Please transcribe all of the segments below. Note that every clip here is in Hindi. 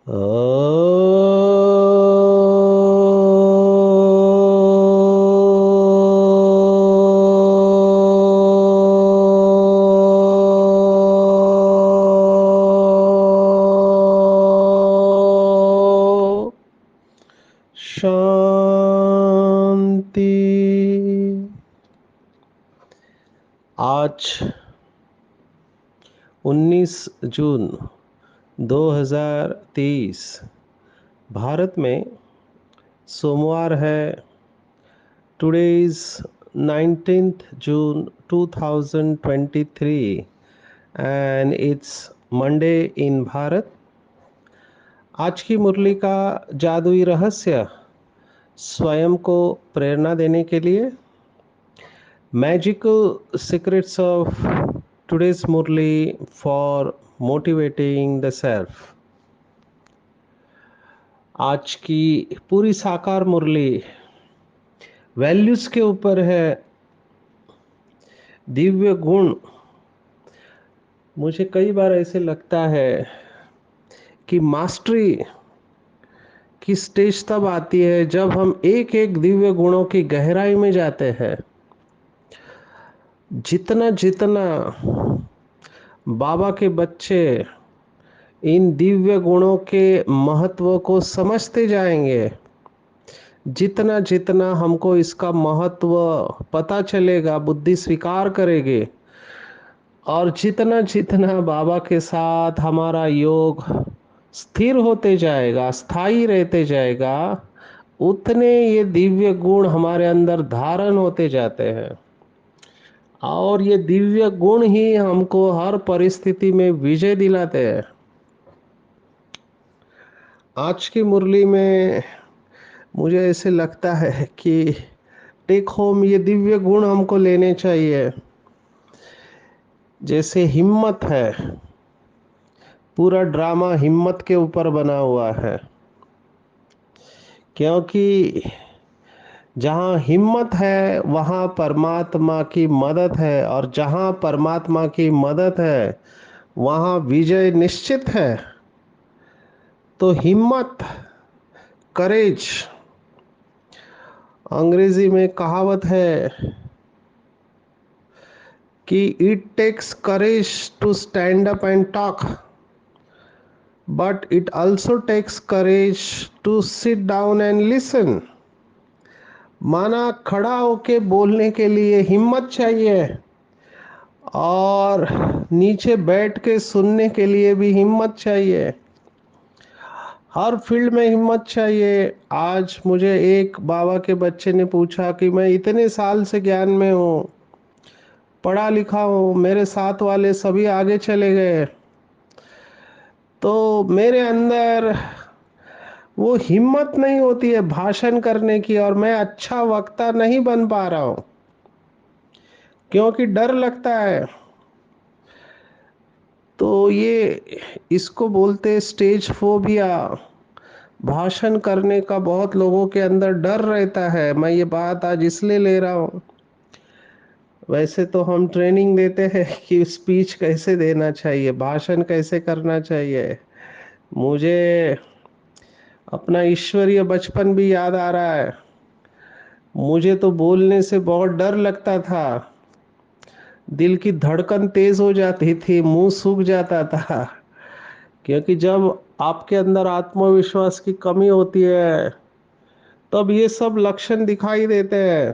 शांति। आज 19 जून 2023 भारत में सोमवार है। Today is 19th June 2023 and it's Monday in Bharat. आज की मुरली का जादुई रहस्य स्वयं को प्रेरणा देने के लिए magical secrets of today's Murli for motivating the self. आज की पूरी साकार मुरली वैल्यूज के ऊपर है। दिव्य गुण। मुझे कई बार ऐसे लगता है कि मास्टरी की स्टेज तब आती है जब हम एक एक दिव्य गुणों की गहराई में जाते हैं। जितना जितना बाबा के बच्चे इन दिव्य गुणों के महत्व को समझते जाएंगे, जितना जितना हमको इसका महत्व पता चलेगा, बुद्धि स्वीकार करेगी, और जितना जितना बाबा के साथ हमारा योग स्थिर होते जाएगा, स्थायी रहते जाएगा, उतने ये दिव्य गुण हमारे अंदर धारण होते जाते हैं। और ये दिव्य गुण ही हमको हर परिस्थिति में विजय दिलाते हैं। आज की मुरली में मुझे ऐसे लगता है कि टेक होम ये दिव्य गुण हमको लेने चाहिए। जैसे हिम्मत है, पूरा ड्रामा हिम्मत के ऊपर बना हुआ है, क्योंकि जहाँ हिम्मत है वहाँ परमात्मा की मदद है, और जहाँ परमात्मा की मदद है वहाँ विजय निश्चित है। तो हिम्मत, करेज, अंग्रेजी में कहावत है कि it takes courage to stand up and talk, but it also takes courage to sit down and listen. माना खड़ा होके बोलने के लिए हिम्मत चाहिए, और नीचे बैठ के सुनने के लिए भी हिम्मत चाहिए। हर फील्ड में हिम्मत चाहिए। आज मुझे एक बाबा के बच्चे ने पूछा कि मैं इतने साल से ज्ञान में हूँ, पढ़ा लिखा हूँ, मेरे साथ वाले सभी आगे चले गए, तो मेरे अंदर वो हिम्मत नहीं होती है भाषण करने की, और मैं अच्छा वक्ता नहीं बन पा रहा हूँ क्योंकि डर लगता है। तो ये इसको बोलते स्टेज फोबिया। भाषण करने का बहुत लोगों के अंदर डर रहता है। मैं ये बात आज इसलिए ले रहा हूँ। वैसे तो हम ट्रेनिंग देते हैं कि स्पीच कैसे देना चाहिए, भाषण कैसे करना चाहिए। मुझे अपना ईश्वरीय बचपन भी याद आ रहा है। मुझे तो बोलने से बहुत डर लगता था। दिल की धड़कन तेज हो जाती थी, मुंह सूख जाता था, क्योंकि जब आपके अंदर आत्मविश्वास की कमी होती है तब ये सब लक्षण दिखाई देते हैं।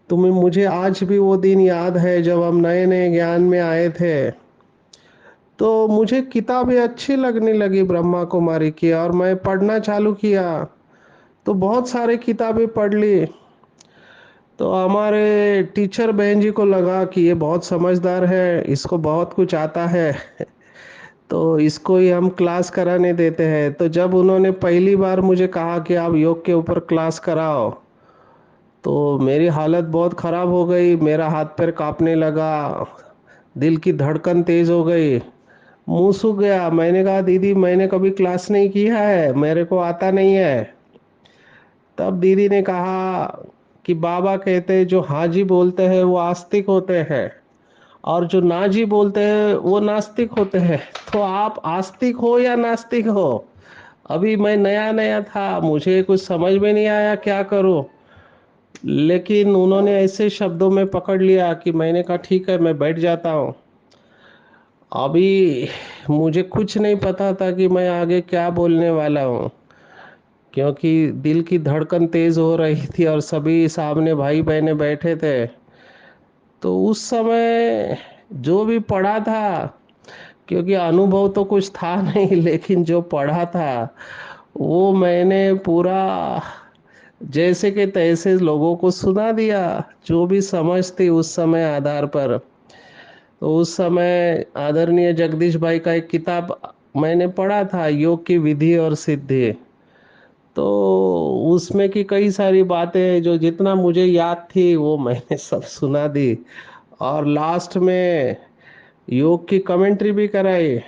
तुम्हें मुझे आज भी वो दिन याद है जब हम नए नए ज्ञान में आए थे, तो मुझे किताबें अच्छी लगने लगी ब्रह्मा कुमारी की, और मैं पढ़ना चालू किया। तो बहुत सारे किताबें पढ़ ली। तो हमारे टीचर बहन जी को लगा कि ये बहुत समझदार है, इसको बहुत कुछ आता है, तो इसको ही हम क्लास कराने देते हैं। तो जब उन्होंने पहली बार मुझे कहा कि आप योग के ऊपर क्लास कराओ, तो मेरी हालत बहुत ख़राब हो गई। मेरा हाथ पैर कांपने लगा, दिल की धड़कन तेज़ हो गई, मुंह सूख गया। मैंने कहा दीदी मैंने कभी क्लास नहीं किया है, मेरे को आता नहीं है। तब दीदी ने कहा कि बाबा कहते हैं जो हाजी बोलते हैं वो आस्तिक होते हैं, और जो नाजी बोलते हैं वो नास्तिक होते हैं। तो आप आस्तिक हो या नास्तिक हो, अभी मैं नया नया था, मुझे कुछ समझ में नहीं आया क्या करूं। लेकिन उन्होंने ऐसे शब्दों में पकड़ लिया कि मैंने कहा ठीक है, मैं बैठ जाता हूं। अभी मुझे कुछ नहीं पता था कि मैं आगे क्या बोलने वाला हूँ, क्योंकि दिल की धड़कन तेज हो रही थी और सभी सामने भाई बहने बैठे थे। तो उस समय जो भी पढ़ा था, क्योंकि अनुभव तो कुछ था नहीं, लेकिन जो पढ़ा था वो मैंने पूरा जैसे कि तैसे लोगों को सुना दिया, जो भी समझ थी उस समय आधार पर। तो उस समय आदरणीय जगदीश भाई का एक किताब मैंने पढ़ा था, योग की विधि और सिद्धि। तो उसमें की कई सारी बातें हैं, जो जितना मुझे याद थी वो मैंने सब सुना दी। और लास्ट में योग की कमेंट्री भी कराई।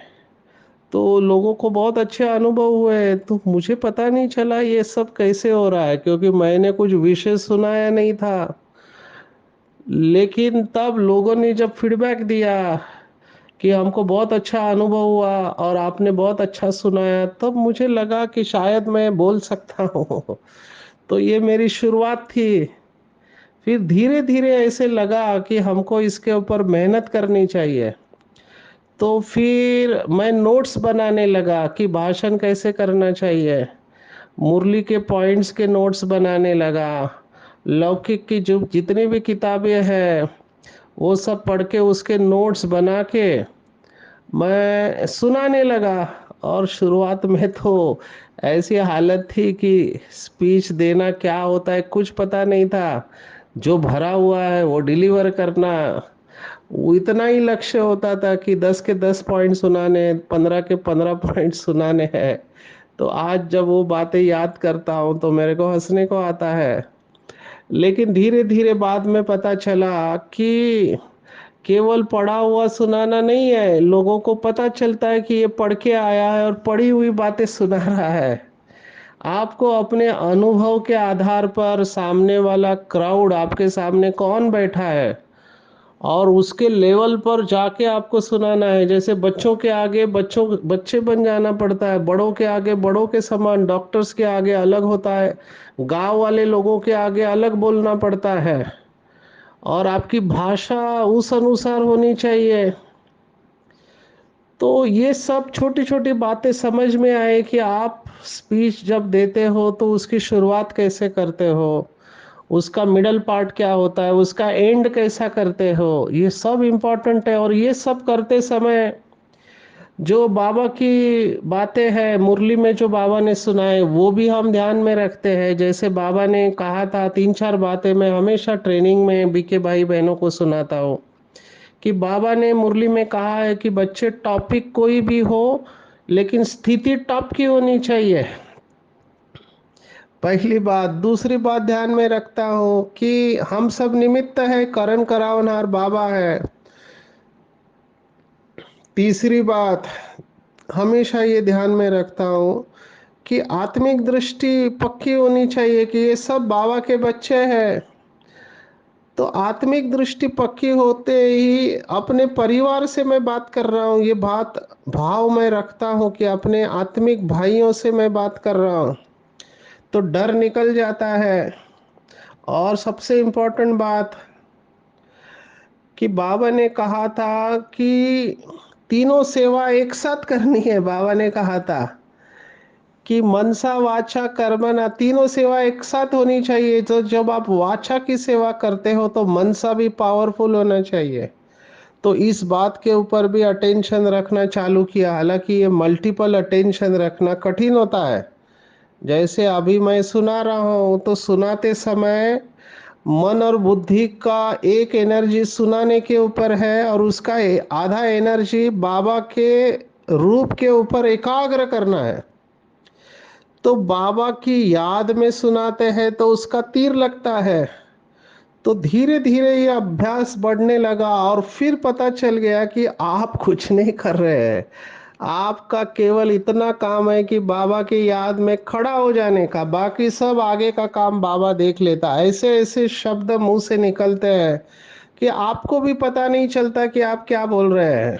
तो लोगों को बहुत अच्छे अनुभव हुए। तो मुझे पता नहीं चला ये सब कैसे हो रहा है, क्योंकि मैंने कुछ विशेष सुनाया नहीं था। लेकिन तब लोगों ने जब फीडबैक दिया कि हमको बहुत अच्छा अनुभव हुआ और आपने बहुत अच्छा सुनाया, तब मुझे लगा कि शायद मैं बोल सकता हूँ। तो ये मेरी शुरुआत थी। फिर धीरे धीरे ऐसे लगा कि हमको इसके ऊपर मेहनत करनी चाहिए। तो फिर मैं नोट्स बनाने लगा कि भाषण कैसे करना चाहिए। मुरली के पॉइंट्स के नोट्स बनाने लगा। लौकिक की जो जितनी भी किताबें हैं वो सब पढ़ के उसके नोट्स बना के मैं सुनाने लगा। और शुरुआत में तो ऐसी हालत थी कि स्पीच देना क्या होता है कुछ पता नहीं था। जो भरा हुआ है वो डिलीवर करना, वो इतना ही लक्ष्य होता था कि 10 के 10 पॉइंट सुनाने, 15 के 15 पॉइंट सुनाने हैं। तो आज जब वो बातें याद करता हूँ तो मेरे को हंसने को आता है। लेकिन धीरे धीरे बाद में पता चला कि केवल पढ़ा हुआ सुनाना नहीं है, लोगों को पता चलता है कि ये पढ़ के आया है और पढ़ी हुई बातें सुना रहा है। आपको अपने अनुभव के आधार पर सामने वाला क्राउड, आपके सामने कौन बैठा है, और उसके लेवल पर जाके आपको सुनाना है। जैसे बच्चों के आगे बच्चे बन जाना पड़ता है, बड़ों के आगे बड़ों के समान, डॉक्टर्स के आगे अलग होता है, गांव वाले लोगों के आगे अलग बोलना पड़ता है। और आपकी भाषा उस अनुसार होनी चाहिए। तो ये सब छोटी छोटी बातें समझ में आए कि आप स्पीच जब देते हो तो उसकी शुरुआत कैसे करते हो, उसका मिडल पार्ट क्या होता है, उसका एंड कैसा करते हो, ये सब इम्पोर्टेंट है। और ये सब करते समय जो बाबा की बातें हैं मुरली में, जो बाबा ने सुनाए, वो भी हम ध्यान में रखते हैं। जैसे बाबा ने कहा था, तीन चार बातें मैं हमेशा ट्रेनिंग में बीके भाई बहनों को सुनाता हूँ। कि बाबा ने मुरली में कहा है कि बच्चे, टॉपिक कोई भी हो लेकिन स्थिति टॉप की होनी चाहिए, पहली बात। दूसरी बात ध्यान में रखता हूँ कि हम सब निमित्त है, करण करावनहार बाबा है। तीसरी बात, हमेशा ये ध्यान में रखता हूँ कि आत्मिक दृष्टि पक्की होनी चाहिए कि ये सब बाबा के बच्चे हैं। तो आत्मिक दृष्टि पक्की होते ही अपने परिवार से मैं बात कर रहा हूँ, ये बात भाव में रखता हूँ कि अपने आत्मिक भाइयों से मैं बात कर रहा हूँ, तो डर निकल जाता है। और सबसे इम्पोर्टेंट बात कि बाबा ने कहा था कि तीनों सेवा एक साथ करनी है। बाबा ने कहा था कि मनसा वाचा कर्मणा, तीनों सेवा एक साथ होनी चाहिए। तो जब आप वाचा की सेवा करते हो तो मनसा भी पावरफुल होना चाहिए। तो इस बात के ऊपर भी अटेंशन रखना चालू किया। हालांकि ये मल्टीपल अटेंशन रखना कठिन होता है। जैसे अभी मैं सुना रहा हूँ तो सुनाते समय मन और बुद्धि का एक एनर्जी सुनाने के ऊपर है और उसका आधा एनर्जी बाबा के रूप के ऊपर एकाग्र करना है। तो बाबा की याद में सुनाते हैं तो उसका तीर लगता है। तो धीरे धीरे ये अभ्यास बढ़ने लगा और फिर पता चल गया कि आप कुछ नहीं कर रहे हैं। आपका केवल इतना काम है कि बाबा की याद में खड़ा हो जाने का, बाकी सब आगे का काम बाबा देख लेता है। ऐसे ऐसे शब्द मुंह से निकलते हैं कि आपको भी पता नहीं चलता कि आप क्या बोल रहे हैं।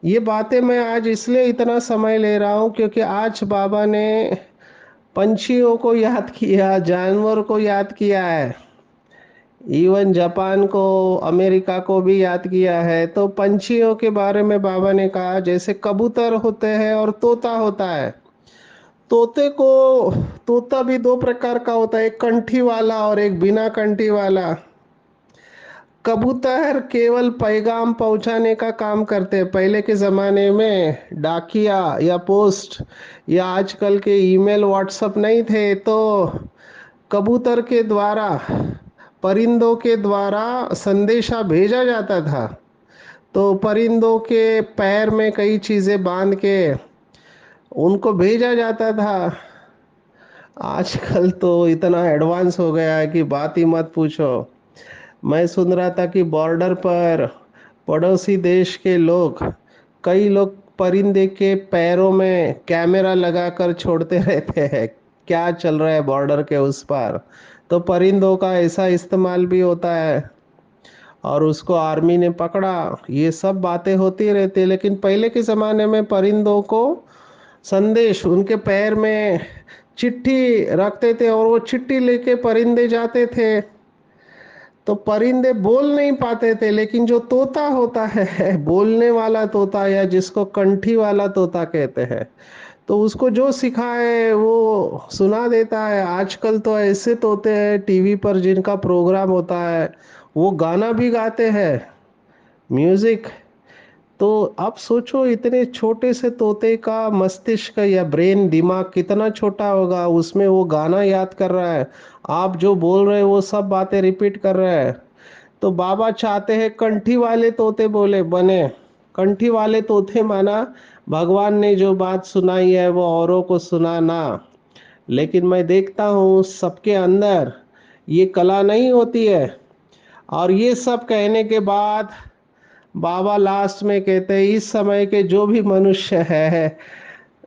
ये बातें मैं आज इसलिए इतना समय ले रहा हूँ क्योंकि आज बाबा ने पंछियों को याद किया, जानवर को याद किया है, इवन जापान को, अमेरिका को भी याद किया है। तो पंछियों के बारे में बाबा ने कहा जैसे कबूतर होते हैं और तोता होता है। तोते को तोता भी दो प्रकार का होता है, एक कंठी वाला और एक बिना कंठी वाला। कबूतर केवल पैगाम पहुंचाने का काम करते हैं। पहले के ज़माने में डाकिया या पोस्ट या आजकल के ईमेल व्हाट्सएप नहीं थे, तो कबूतर के द्वारा, परिंदों के द्वारा संदेशा भेजा जाता था। तो परिंदों के पैर में कई चीज़ें बांध के उनको भेजा जाता था। आजकल तो इतना एडवांस हो गया है कि बात ही मत पूछो। मैं सुन रहा था कि बॉर्डर पर पड़ोसी देश के लोग, कई लोग परिंदे के पैरों में कैमरा लगाकर छोड़ते रहते हैं, क्या चल रहा है बॉर्डर के उस पार। तो परिंदों का ऐसा इस्तेमाल भी होता है और उसको आर्मी ने पकड़ा। ये सब बातें होती रहती है, लेकिन पहले के ज़माने में परिंदों को संदेश उनके पैर में चिट्ठी रखते थे और वो चिट्ठी लेके परिंदे जाते थे। तो परिंदे बोल नहीं पाते थे, लेकिन जो तोता होता है बोलने वाला तोता, या जिसको कंठी वाला तोता कहते हैं, तो उसको जो सिखाए वो सुना देता है। आजकल तो ऐसे तोते हैं टीवी पर जिनका प्रोग्राम होता है, वो गाना भी गाते हैं, म्यूजिक। तो आप सोचो इतने छोटे से तोते का मस्तिष्क या ब्रेन, दिमाग कितना छोटा होगा, उसमें वो गाना याद कर रहा है, आप जो बोल रहे हो वो सब बातें रिपीट कर रहा है। तो बाबा चाहते हैं कंठी वाले तोते बोले बने। कंठी वाले तोते माना भगवान ने जो बात सुनाई है वो औरों को सुनाना। लेकिन मैं देखता हूँ सबके अंदर ये कला नहीं होती है। और ये सब कहने के बाद बाबा लास्ट में कहते हैं इस समय के जो भी मनुष्य है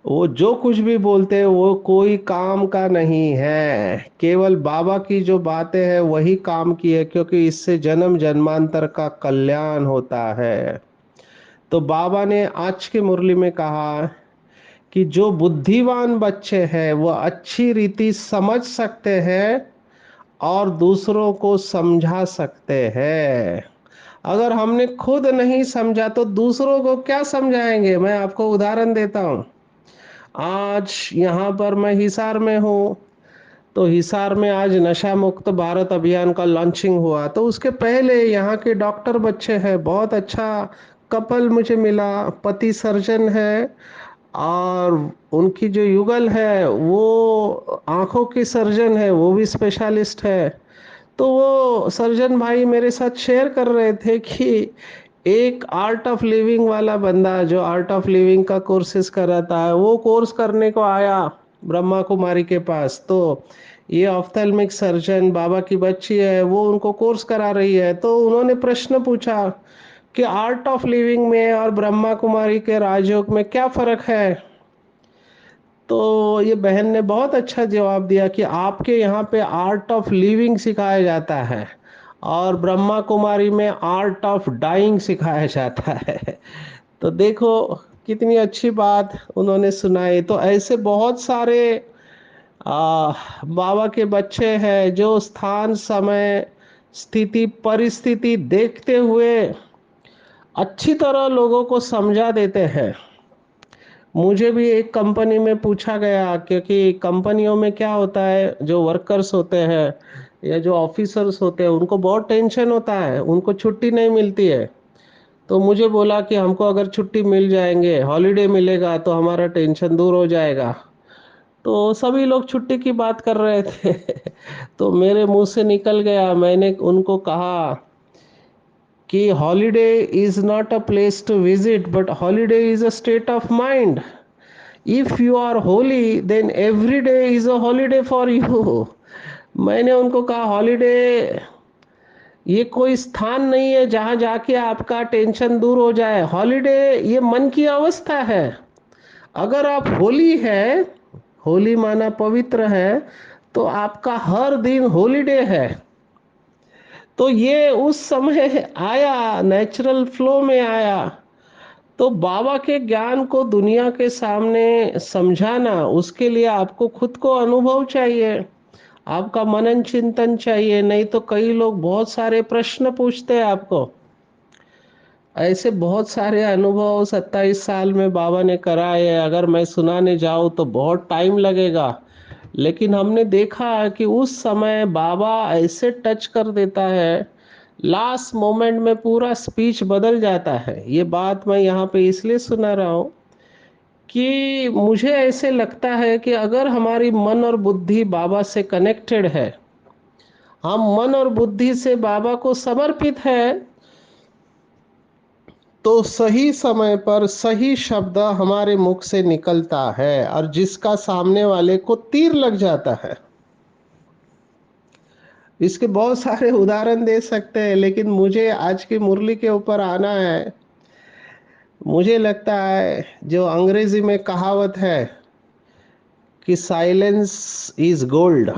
वो जो कुछ भी बोलते हैं वो कोई काम का नहीं है, केवल बाबा की जो बातें हैं वही काम की है, क्योंकि इससे जन्म जन्मांतर का कल्याण होता है। तो बाबा ने आज की मुरली में कहा कि जो बुद्धिमान बच्चे हैं वो अच्छी रीति समझ सकते हैं और दूसरों को समझा सकते हैं। अगर हमने खुद नहीं समझा तो दूसरों को क्या समझाएंगे। मैं आपको उदाहरण देता हूँ। आज यहाँ पर मैं हिसार में हूँ, तो हिसार में आज नशा मुक्त भारत अभियान का लॉन्चिंग हुआ। तो उसके पहले यहाँ के डॉक्टर बच्चे हैं, बहुत अच्छा कपल मुझे मिला, पति सर्जन है और उनकी जो युगल है वो आंखों की सर्जन है, वो भी स्पेशलिस्ट है। तो वो सर्जन भाई मेरे साथ शेयर कर रहे थे कि एक आर्ट ऑफ लिविंग वाला बंदा जो आर्ट ऑफ लिविंग का कोर्सेज कराता है, वो कोर्स करने को आया ब्रह्मा कुमारी के पास। तो ये ऑफ्थेल्मिक सर्जन बाबा की बच्ची है, वो उनको कोर्स करा रही है। तो उन्होंने प्रश्न पूछा कि आर्ट ऑफ लिविंग में और ब्रह्मा कुमारी के राजयोग में क्या फर्क है। तो ये बहन ने बहुत अच्छा जवाब दिया कि आपके यहाँ पे आर्ट ऑफ लिविंग सिखाया जाता है और ब्रह्मा कुमारी में आर्ट ऑफ डाइंग सिखाया जाता है। तो देखो कितनी अच्छी बात उन्होंने सुनाई। तो ऐसे बहुत सारे बाबा के बच्चे हैं जो स्थान, समय, स्थिति, परिस्थिति देखते हुए अच्छी तरह लोगों को समझा देते हैं। मुझे भी एक कंपनी में पूछा गया, क्योंकि कंपनियों में क्या होता है, जो वर्कर्स होते हैं या जो ऑफिसर्स होते हैं उनको बहुत टेंशन होता है, उनको छुट्टी नहीं मिलती है। तो मुझे बोला कि हमको अगर छुट्टी मिल जाएंगे, हॉलीडे मिलेगा तो हमारा टेंशन दूर हो जाएगा। तो सभी लोग छुट्टी की बात कर रहे थे तो मेरे मुंह से निकल गया, मैंने उनको कहा कि holiday is not a place to visit but holiday is a state of mind. If you are holy then every day is a holiday for you. मैंने उनको कहा हॉलीडे ये कोई स्थान नहीं है जहां जाके आपका टेंशन दूर हो जाए। हॉलीडे ये मन की अवस्था है। अगर आप होली है, होली माना पवित्र है, तो आपका हर दिन हॉलीडे है। तो ये उस समय आया, नेचुरल फ्लो में आया। तो बाबा के ज्ञान को दुनिया के सामने समझाना, उसके लिए आपको खुद को अनुभव चाहिए, आपका मनन चिंतन चाहिए। नहीं तो कई लोग बहुत सारे प्रश्न पूछते हैं आपको। ऐसे बहुत सारे अनुभव 27 साल में बाबा ने कराए हैं। अगर मैं सुनाने जाऊँ तो बहुत टाइम लगेगा। लेकिन हमने देखा कि उस समय बाबा ऐसे टच कर देता है, लास्ट मोमेंट में पूरा स्पीच बदल जाता है। ये बात मैं यहाँ पे इसलिए सुना रहा हूँ कि मुझे ऐसे लगता है कि अगर हमारी मन और बुद्धि बाबा से कनेक्टेड है, हम मन और बुद्धि से बाबा को समर्पित है, तो सही समय पर सही शब्द हमारे मुख से निकलता है और जिसका सामने वाले को तीर लग जाता है। इसके बहुत सारे उदाहरण दे सकते हैं, लेकिन मुझे आज की मुरली के ऊपर आना है। मुझे लगता है जो अंग्रेजी में कहावत है कि साइलेंस इज गोल्ड,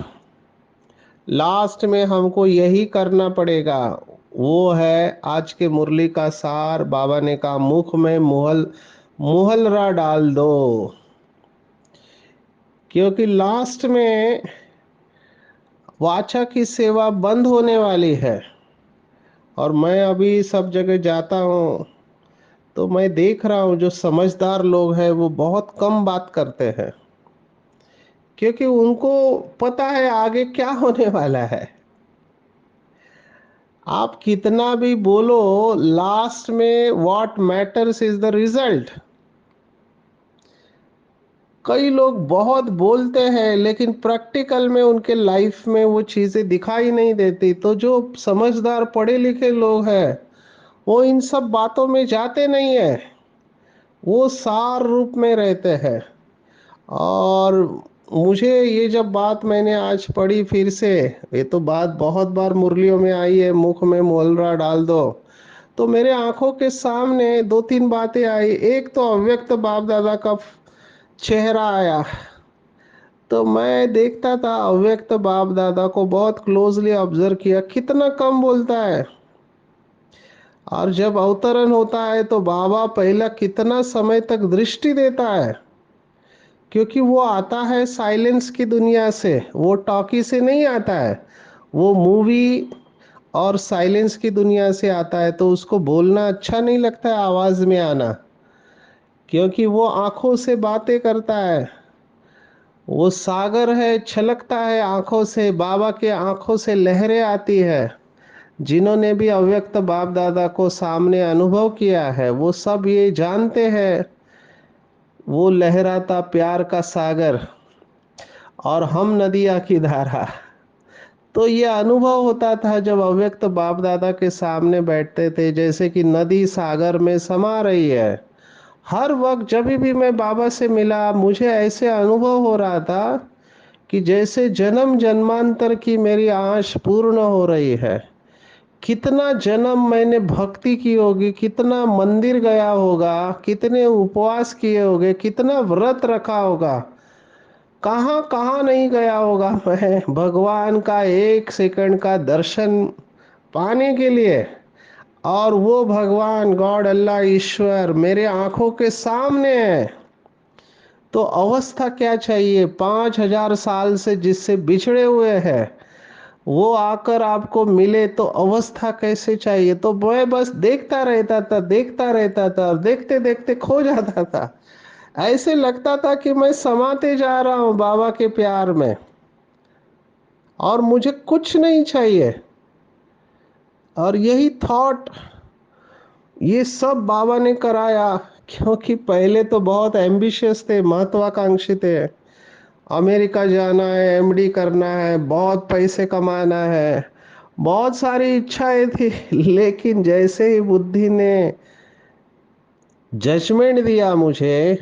लास्ट में हमको यही करना पड़ेगा। वो है आज के मुरली का सार। बाबा ने कहा मुख में मुहलरा डाल दो, क्योंकि लास्ट में वाचा की सेवा बंद होने वाली है। और मैं अभी सब जगह जाता हूँ तो मैं देख रहा हूँ जो समझदार लोग हैं वो बहुत कम बात करते हैं, क्योंकि उनको पता है आगे क्या होने वाला है। आप कितना भी बोलो, लास्ट में what matters is the result. कई लोग बहुत बोलते हैं लेकिन प्रैक्टिकल में उनके लाइफ में वो चीजें दिखाई नहीं देती। तो जो समझदार पढ़े लिखे लोग हैं वो इन सब बातों में जाते नहीं है, वो सार रूप में रहते हैं। और मुझे ये जब बात मैंने आज पढ़ी फिर से, ये तो बात बहुत बार मुरलियों में आई है, मुख में मोलरा डाल दो, तो मेरे आंखों के सामने दो तीन बातें आई। एक तो अव्यक्त बाप दादा का चेहरा आया। तो मैं देखता था अव्यक्त बाप दादा को, बहुत क्लोजली ऑब्जर्व किया, कितना कम बोलता है। और जब अवतरण होता है तो बाबा पहला कितना समय तक दृष्टि देता है, क्योंकि वो आता है साइलेंस की दुनिया से, वो टॉकी से नहीं आता है, वो मूवी और साइलेंस की दुनिया से आता है। तो उसको बोलना अच्छा नहीं लगता है, आवाज में आना, क्योंकि वो आंखों से बातें करता है। वो सागर है, छलकता है आंखों से। बाबा के आंखों से लहरें आती है। जिन्होंने भी अव्यक्त बाप दादा को सामने अनुभव किया है वो सब ये जानते हैं, वो लहराता प्यार का सागर और हम नदिया की धारा। तो ये अनुभव होता था जब अव्यक्त बाप दादा के सामने बैठते थे, जैसे कि नदी सागर में समा रही है। हर वक्त जब भी मैं बाबा से मिला मुझे ऐसे अनुभव हो रहा था कि जैसे जन्म जन्मांतर की मेरी आश पूर्ण हो रही है। कितना जन्म मैंने भक्ति की होगी, कितना मंदिर गया होगा, कितने उपवास किए होंगे, कितना व्रत रखा होगा, कहाँ कहाँ नहीं गया होगा मैं भगवान का एक सेकंड का दर्शन पाने के लिए। और वो भगवान गॉड अल्लाह ईश्वर मेरे आंखों के सामने है। तो अवस्था क्या चाहिए? 5,000 साल से जिससे बिछड़े हुए हैं वो आकर आपको मिले तो अवस्था कैसे चाहिए? तो मैं बस देखता रहता था, देखता रहता था, और देखते देखते खो जाता था। ऐसे लगता था कि मैं समाते जा रहा हूं बाबा के प्यार में और मुझे कुछ नहीं चाहिए। और यही थॉट, ये सब बाबा ने कराया, क्योंकि पहले तो बहुत एम्बिशियस थे, महत्वाकांक्षी थे। अमेरिका जाना है, एमडी करना है, बहुत पैसे कमाना है, बहुत सारी इच्छाएं थी। लेकिन जैसे ही बुद्धि ने जजमेंट दिया मुझे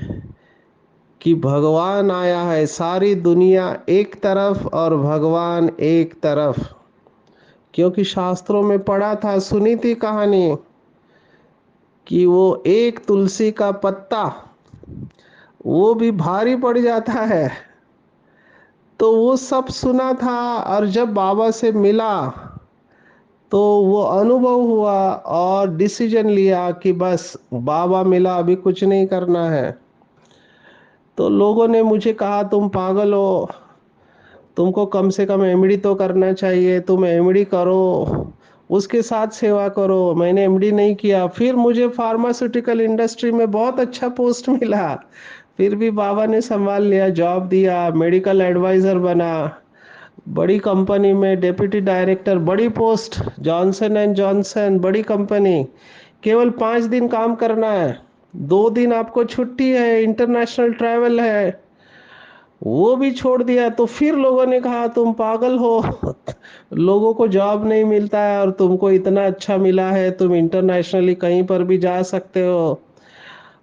कि भगवान आया है, सारी दुनिया एक तरफ और भगवान एक तरफ, क्योंकि शास्त्रों में पढ़ा था, सुनी थी कहानी कि वो एक तुलसी का पत्ता वो भी भारी पड़ जाता है। तो वो सब सुना था। और जब बाबा से मिला तो वो अनुभव हुआ और डिसीजन लिया कि बस बाबा मिला, अभी कुछ नहीं करना है। तो लोगों ने मुझे कहा तुम पागल हो, तुमको कम से कम एमडी तो करना चाहिए, तुम एमडी करो, उसके साथ सेवा करो। मैंने एमडी नहीं किया, फिर मुझे फार्मास्यूटिकल इंडस्ट्री में बहुत अच्छा पोस्ट मिला, फिर भी बाबा ने संभाल लिया, जॉब दिया, मेडिकल एडवाइजर बना, बड़ी कंपनी में डेप्यूटी डायरेक्टर, बड़ी पोस्ट, जॉनसन एंड जॉनसन, बड़ी कंपनी। केवल 5 दिन काम करना है, 2 दिन आपको छुट्टी है, इंटरनेशनल ट्रैवल है, वो भी छोड़ दिया। तो फिर लोगों ने कहा तुम पागल हो, लोगों को जॉब नहीं मिलता है और तुमको इतना अच्छा मिला है, तुम इंटरनेशनली कहीं पर भी जा सकते हो,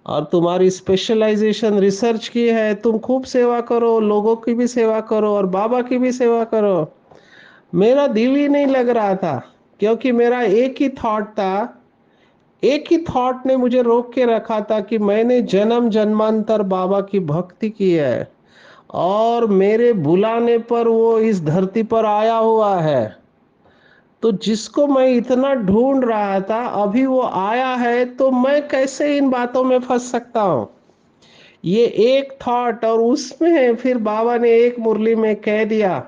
और तुम्हारी स्पेशलाइजेशन रिसर्च की है, तुम खूब सेवा करो, लोगों की भी सेवा करो और बाबा की भी सेवा करो। मेरा दिल ही नहीं लग रहा था, क्योंकि मेरा एक ही थॉट था, एक ही थॉट ने मुझे रोक के रखा था कि मैंने जन्म जन्मांतर बाबा की भक्ति की है और मेरे बुलाने पर वो इस धरती पर आया हुआ है। तो जिसको मैं इतना ढूंढ रहा था अभी वो आया है, तो मैं कैसे इन बातों में फंस सकता हूँ। ये एक थॉट, और उसमें फिर बाबा ने एक मुरली में कह दिया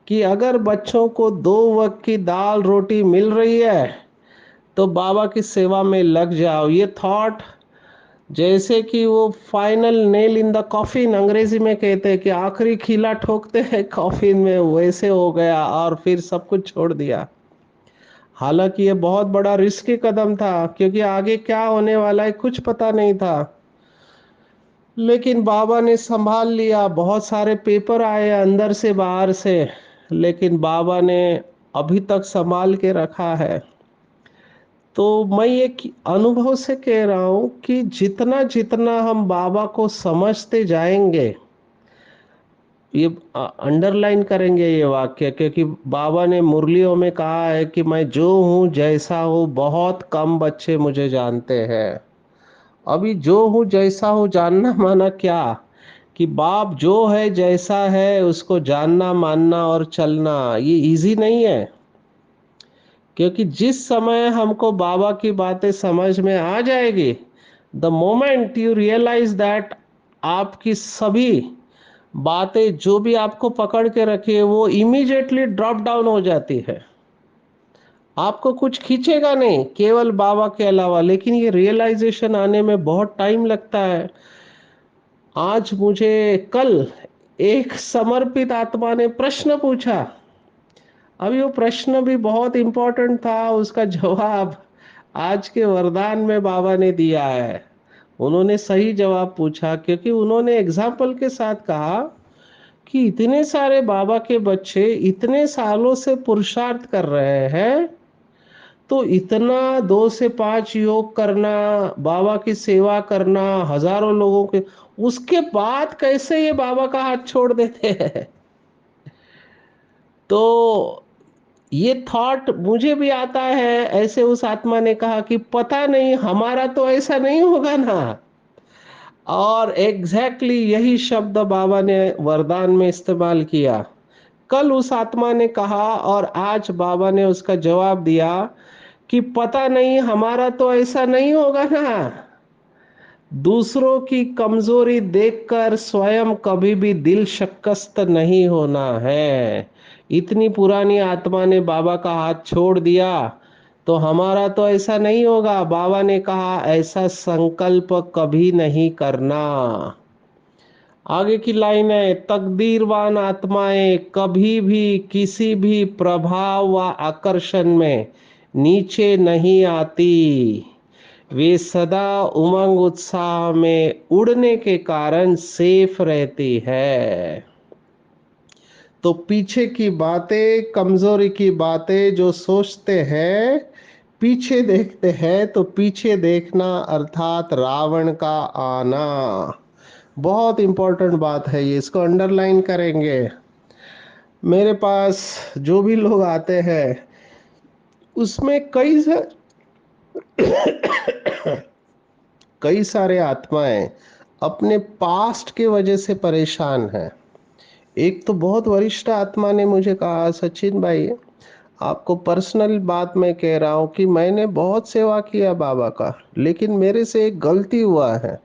कि अगर बच्चों को 2 वक्त की दाल रोटी मिल रही है तो बाबा की सेवा में लग जाओ। ये थॉट जैसे कि वो final nail in the coffin अंग्रेजी में कहते हैं कि आखिरी खीला ठोकते हैं कॉफिन में, वैसे हो गया और फिर सब कुछ छोड़ दिया। हालांकि ये बहुत बड़ा रिस्की कदम था, क्योंकि आगे क्या होने वाला है कुछ पता नहीं था, लेकिन बाबा ने संभाल लिया। बहुत सारे पेपर आए अंदर से बाहर से, लेकिन बाबा ने अभी तक संभाल के रखा है। तो मैं ये अनुभव से कह रहा हूँ कि जितना जितना हम बाबा को समझते जाएंगे, ये अंडरलाइन करेंगे ये वाक्य, क्योंकि बाबा ने मुरलियों में कहा है कि मैं जो हूँ जैसा हूँ बहुत कम बच्चे मुझे जानते हैं। अभी जो हूँ जैसा हूँ जानना माना क्या, कि बाप जो है जैसा है उसको जानना मानना और चलना ये इजी नहीं है। क्योंकि जिस समय हमको बाबा की बातें समझ में आ जाएगी, the moment you realise that आपकी सभी बातें जो भी आपको पकड़ के रखी है वो इमीडिएटली ड्रॉप डाउन हो जाती है। आपको कुछ खींचेगा नहीं केवल बाबा के अलावा, लेकिन ये रियलाइजेशन आने में बहुत टाइम लगता है। आज मुझे कल एक समर्पित आत्मा ने प्रश्न पूछा, अभी वो प्रश्न भी बहुत इंपॉर्टेंट था, उसका जवाब आज के वरदान में बाबा ने दिया है। उन्होंने सही जवाब पूछा, क्योंकि उन्होंने एग्जाम्पल के साथ कहा कि इतने सारे बाबा के बच्चे इतने सालों से पुरुषार्थ कर रहे हैं, तो इतना 2 से 5 योग करना, बाबा की सेवा करना, हजारों लोगों के, उसके बाद कैसे ये बाबा का हाथ छोड़ देते हैं। तो ये थॉट मुझे भी आता है। ऐसे उस आत्मा ने कहा कि पता नहीं हमारा तो ऐसा नहीं होगा ना। और एग्जैक्टली यही शब्द बाबा ने वरदान में इस्तेमाल किया। कल उस आत्मा ने कहा और आज बाबा ने उसका जवाब दिया कि पता नहीं हमारा तो ऐसा नहीं होगा ना। दूसरों की कमजोरी देखकर स्वयं कभी भी दिल शक्स्त नहीं होना है। इतनी पुरानी आत्मा ने बाबा का हाथ छोड़ दिया, तो हमारा तो ऐसा नहीं होगा। बाबा ने कहा ऐसा संकल्प कभी नहीं करना। आगे की लाइन है, तकदीरवान आत्माएं कभी भी किसी भी प्रभाव व आकर्षण में नीचे नहीं आती। वे सदा उमंग उत्साह में उड़ने के कारण सेफ रहती है। तो पीछे की बातें, कमजोरी की बातें जो सोचते हैं, पीछे देखते हैं, तो पीछे देखना अर्थात रावण का आना। बहुत इंपॉर्टेंट बात है ये, इसको अंडरलाइन करेंगे। मेरे पास जो भी लोग आते हैं उसमें कई सारे आत्माएं अपने पास्ट के वजह से परेशान हैं। एक तो बहुत वरिष्ठ आत्मा ने मुझे कहा, सचिन भाई आपको पर्सनल बात मैं कह रहा हूँ कि मैंने बहुत सेवा किया बाबा का, लेकिन मेरे से एक गलती हुआ है।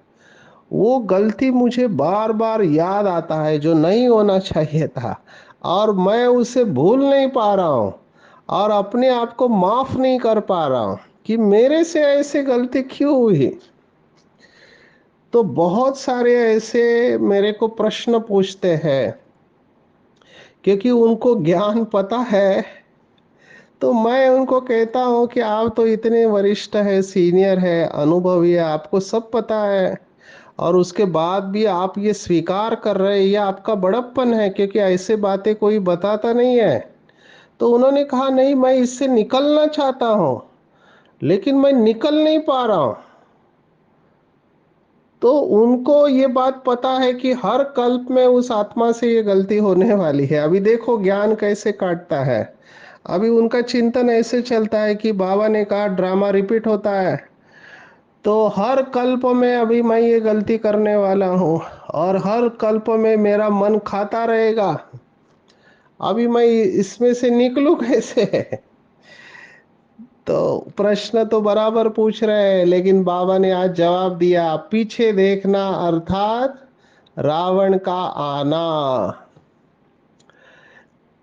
वो गलती मुझे बार बार याद आता है जो नहीं होना चाहिए था, और मैं उसे भूल नहीं पा रहा हूँ और अपने आप को माफ नहीं कर पा रहा हूँ कि मेरे से ऐसे गलती क्यों हुई। तो बहुत सारे ऐसे मेरे को प्रश्न पूछते हैं, क्योंकि उनको ज्ञान पता है। तो मैं उनको कहता हूँ कि आप तो इतने वरिष्ठ है, सीनियर है, अनुभवी है, आपको सब पता है, और उसके बाद भी आप ये स्वीकार कर रहे हैं, ये आपका बड़प्पन है, क्योंकि ऐसे बातें कोई बताता नहीं है। तो उन्होंने कहा नहीं, मैं इससे निकलना चाहता हूँ, लेकिन मैं निकल नहीं पा रहा हूँ। तो उनको ये बात पता है कि हर कल्प में उस आत्मा से ये गलती होने वाली है। अभी देखो ज्ञान कैसे काटता है। अभी उनका चिंतन ऐसे चलता है कि बाबा ने कहा ड्रामा रिपीट होता है, तो हर कल्प में अभी मैं ये गलती करने वाला हूँ, और हर कल्प में मेरा मन खाता रहेगा। अभी मैं इसमें से निकलूं कैसे? तो प्रश्न तो बराबर पूछ रहे हैं, लेकिन बाबा ने आज जवाब दिया, पीछे देखना अर्थात रावण का आना।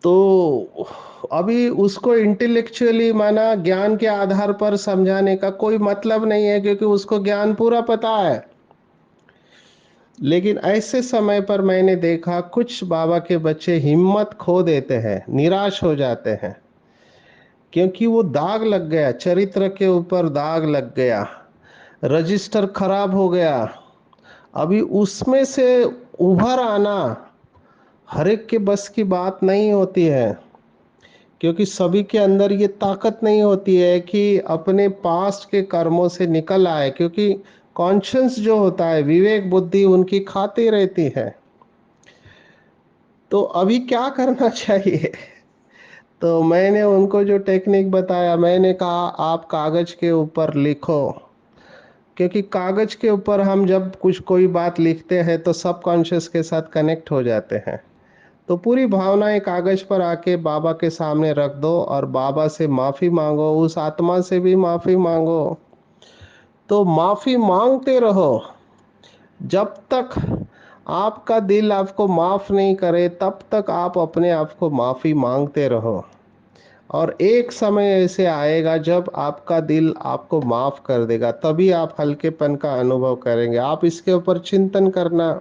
तो अभी उसको इंटेलेक्चुअली माना ज्ञान के आधार पर समझाने का कोई मतलब नहीं है, क्योंकि उसको ज्ञान पूरा पता है। लेकिन ऐसे समय पर मैंने देखा कुछ बाबा के बच्चे हिम्मत खो देते हैं, निराश हो जाते हैं, क्योंकि वो दाग लग गया, चरित्र के ऊपर दाग लग गया, रजिस्टर खराब हो गया। अभी उसमें से उभर आना हर एक के बस की बात नहीं होती है, क्योंकि सभी के अंदर ये ताकत नहीं होती है कि अपने पास्ट के कर्मों से निकल आए, क्योंकि कॉन्शियस जो होता है, विवेक बुद्धि उनकी खाती रहती है। तो अभी क्या करना चाहिए? तो मैंने उनको जो टेक्निक बताया, मैंने कहा आप कागज के ऊपर लिखो, क्योंकि कागज के ऊपर हम जब कुछ कोई बात लिखते हैं तो सबकॉन्शियस के साथ कनेक्ट हो जाते हैं। तो पूरी भावनाएं कागज पर आके बाबा के सामने रख दो और बाबा से माफी मांगो, उस आत्मा से भी माफी मांगो। तो माफी मांगते रहो जब तक आपका दिल आपको माफ नहीं करे, तब तक आप अपने आप को माफी मांगते रहो। और एक समय ऐसे आएगा जब आपका दिल आपको माफ कर देगा, तभी आप हल्केपन का अनुभव करेंगे। आप इसके ऊपर चिंतन करना।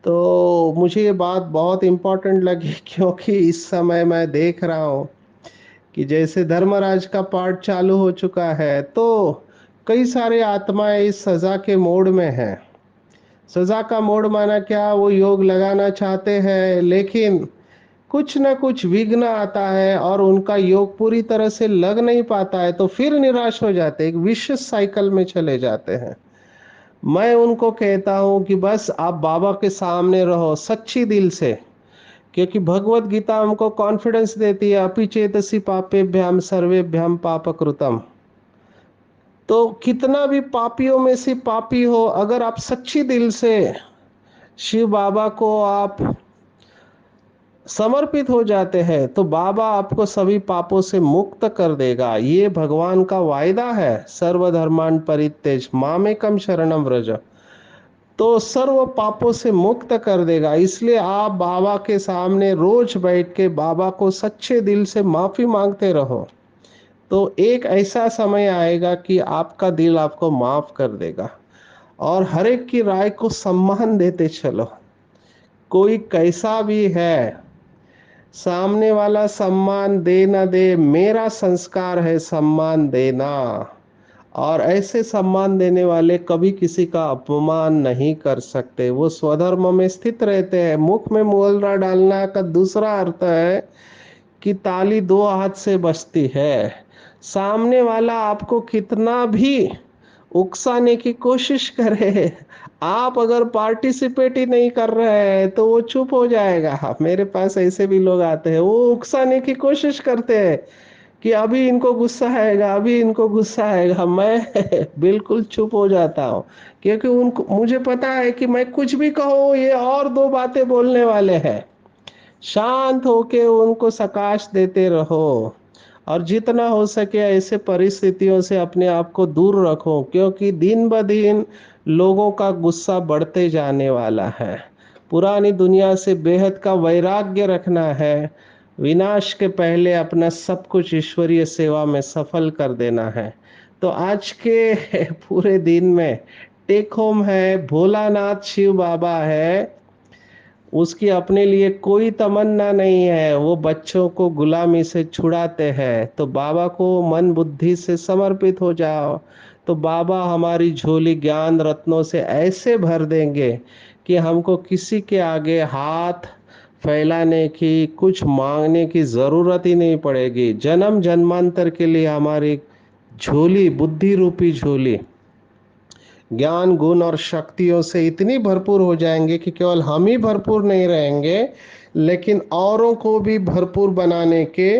तो मुझे ये बात बहुत इम्पोर्टेंट लगी, क्योंकि इस समय मैं देख रहा हूँ कि जैसे धर्मराज का पार्ट चालू हो चुका है, तो कई सारे आत्माएं इस सजा के मोड में हैं। सजा का मोड माना क्या, वो योग लगाना चाहते हैं, लेकिन कुछ ना कुछ विघ्न आता है और उनका योग पूरी तरह से लग नहीं पाता है, तो फिर निराश हो जाते हैं, एक विशिष्ट साइकिल में चले जाते हैं। मैं उनको कहता हूं कि बस आप बाबा के सामने रहो सच्ची दिल से, क्योंकि भगवत गीता हमको कॉन्फिडेंस देती है, अपि चेतसि पापेभ्याम सर्वेभ्याम पापकृतम। तो कितना भी पापियों में से पापी हो, अगर आप सच्ची दिल से शिव बाबा को आप समर्पित हो जाते हैं, तो बाबा आपको सभी पापों से मुक्त कर देगा। ये भगवान का वायदा है, सर्वधर्मान परित्यज मामेकम शरणम व्रज। तो सर्व पापों से मुक्त कर देगा। इसलिए आप बाबा के सामने रोज बैठ के बाबा को सच्चे दिल से माफी मांगते रहो, तो एक ऐसा समय आएगा कि आपका दिल आपको माफ कर देगा। और हर एक की राय को सम्मान देते चलो, कोई कैसा भी है, सामने वाला सम्मान दे ना दे, मेरा संस्कार है सम्मान देना। और ऐसे सम्मान देने वाले कभी किसी का अपमान नहीं कर सकते, वो स्वधर्म में स्थित रहते हैं। मुख में मोहलरा डालना का दूसरा अर्थ है कि ताली दो हाथ से बजती है। सामने वाला आपको कितना भी उकसाने की कोशिश करे, आप अगर पार्टिसिपेट ही नहीं कर रहे हैं तो वो चुप हो जाएगा। मेरे पास ऐसे भी लोग आते हैं, वो उकसाने की कोशिश करते हैं कि अभी इनको गुस्सा आएगा, अभी इनको गुस्सा आएगा। मैं बिल्कुल चुप हो जाता हूँ, क्योंकि उनको मुझे पता है कि मैं कुछ भी कहूँ ये और दो बातें बोलने वाले हैं। शांत होके उनको सकाश देते रहो। और जितना हो सके ऐसे परिस्थितियों से अपने आप को दूर रखो, क्योंकि दिन ब दिन लोगों का गुस्सा बढ़ते जाने वाला है। पुरानी दुनिया से बेहद का वैराग्य रखना है। विनाश के पहले अपना सब कुछ ईश्वरीय सेवा में सफल कर देना है। तो आज के पूरे दिन में टेक होम है, भोलानाथ शिव बाबा है, उसकी अपने लिए कोई तमन्ना नहीं है, वो बच्चों को गुलामी से छुड़ाते हैं। तो बाबा को मन बुद्धि से समर्पित हो जाओ, तो बाबा हमारी झोली ज्ञान रत्नों से ऐसे भर देंगे कि हमको किसी के आगे हाथ फैलाने की, कुछ मांगने की ज़रूरत ही नहीं पड़ेगी। जन्म जन्मांतर के लिए हमारी झोली, बुद्धि रूपी झोली, ज्ञान गुण और शक्तियों से इतनी भरपूर हो जाएंगे कि केवल हम ही भरपूर नहीं रहेंगे, लेकिन औरों को भी भरपूर बनाने के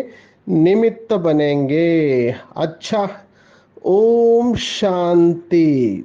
निमित्त बनेंगे। अच्छा, ओम शांति।